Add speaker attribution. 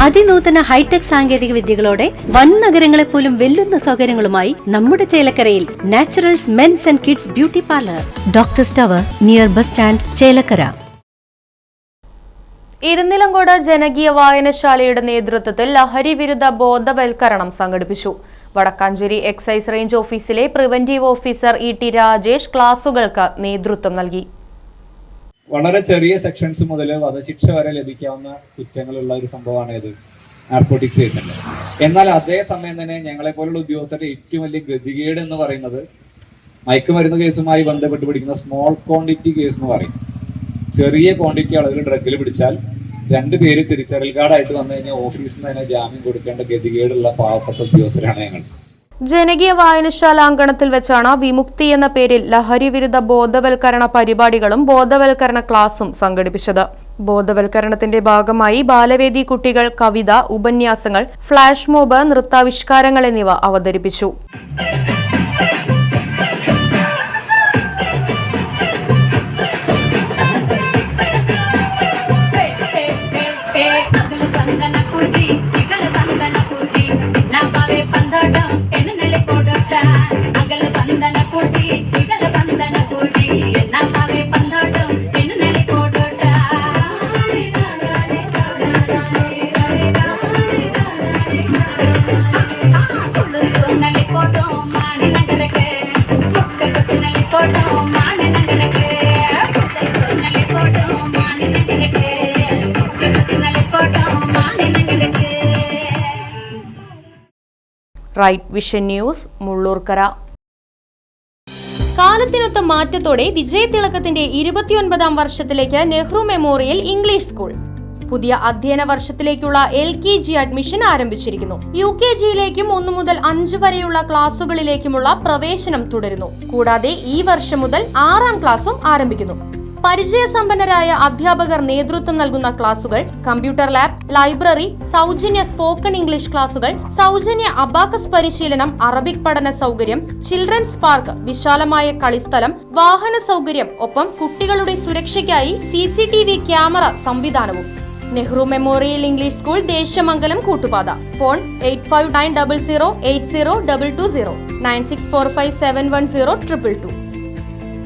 Speaker 1: അതിനൂതന hi tech സാങ്കേതിക വിദ്യകളോടെ വൻ നഗരങ്ങളെ പോലും വെല്ലുന്ന സൗകര്യങ്ങളുമായി നമ്മുടെ ചേലക്കരയിൽ Naturals men's and kids beauty parlour, doctors tower, near bus stand, Chelakkara.
Speaker 2: Irunnilamcode ജനകീയ വായനശാലയുടെ നേതൃത്വത്തിൽ ലഹരി വിരുദ്ധ ബോധവൽക്കരണം സംഘടിപ്പിച്ചു. വടക്കാഞ്ചേരി എക്സൈസ് റേഞ്ച് ഓഫീസിലെ പ്രിവന്റീവ് ഓഫീസർ ഇ.ടി. രാജേഷ് ക്ലാസുകൾക്ക് നേതൃത്വം നൽകി.
Speaker 3: വളരെ ചെറിയ സെക്ഷൻസ് മുതൽ വധശിക്ഷ വരെ ലഭിക്കാവുന്ന കുറ്റങ്ങളുള്ള ഒരു സംഭവമാണ് ഇത് നാർക്കോട്ടിക്സ് കേസിന്റെ. എന്നാൽ അതേ സമയം തന്നെ ഞങ്ങളെ പോലുള്ള ഉദ്യോഗസ്ഥരുടെ ഏറ്റവും വലിയ ഗതികേട് എന്ന് പറയുന്നത് മയക്കുമരുന്ന് കേസുമായി ബന്ധപ്പെട്ട് പിടിക്കുന്ന സ്മോൾ ക്വാണ്ടിറ്റി കേസ് എന്ന് പറയും. ചെറിയ ക്വാണ്ടിറ്റി അളവിൽ ഡ്രഗിൽ പിടിച്ചാൽ 2 പേര് തിരിച്ചറിയൽ കാർഡായിട്ട് വന്നു കഴിഞ്ഞാൽ ഓഫീസിൽ നിന്ന് തന്നെ ജാമ്യം കൊടുക്കേണ്ട ഗതികേടുള്ള പാവപ്പെട്ട ഉദ്യോഗസ്ഥരാണ് ഞങ്ങൾ.
Speaker 2: ജനകീയ വായനശാല അങ്കണത്തിൽ വെച്ചാണ് വിമുക്തി എന്ന പേരിൽ ലഹരി വിരുദ്ധ ബോധവൽക്കരണ പരിപാടികളും ബോധവൽക്കരണ ക്ലാസും സംഘടിപ്പിച്ചത്. ബോധവൽക്കരണത്തിന്റെ ഭാഗമായി ബാലവേദി കുട്ടികൾ കവിത, ഉപന്യാസങ്ങൾ, ഫ്ലാഷ് മോബ്, നൃത്താവിഷ്കാരങ്ങൾ എന്നിവ അവതരിപ്പിച്ചു. Right Vision News, Mullurkara. കാലത്തിനൊത്ത മാറ്റത്തോടെ വിജയതിളക്കത്തിന്റെ 29ാം വർഷത്തിലേക്ക് നെഹ്റു മെമ്മോറിയൽ ഇംഗ്ലീഷ് സ്കൂൾ. പുതിയ അധ്യയന വർഷത്തിലേക്കുള്ള LKG അഡ്മിഷൻ ആരംഭിച്ചിരിക്കുന്നു. UKGയിലേക്കും 1 മുതൽ 5 വരെയുള്ള ക്ലാസുകളിലേക്കുമുള്ള പ്രവേശനം തുടരുന്നു. കൂടാതെ ഈ വർഷം മുതൽ 6ാം ക്ലാസും ആരംഭിക്കുന്നു. പരിചയസമ്പന്നരായ അധ്യാപകർ നേതൃത്വം നൽകുന്ന ക്ലാസുകൾ, കമ്പ്യൂട്ടർ ലാബ്, ലൈബ്രറി, സൗജന്യ സ്പോക്കൺ ഇംഗ്ലീഷ് ക്ലാസുകൾ, സൗജന്യ അബാക്കസ് പരിശീലനം, അറബിക് പഠന സൗകര്യം, ചിൽഡ്രൻസ് പാർക്ക്, വിശാലമായ കളിസ്ഥലം, വാഹന സൗകര്യം, ഒപ്പം കുട്ടികളുടെ സുരക്ഷയ്ക്കായി CCTV ക്യാമറ സംവിധാനവും. Nehru memorial English school, Desamangalam, Koottupatha. Phone 8590080220 9645710222.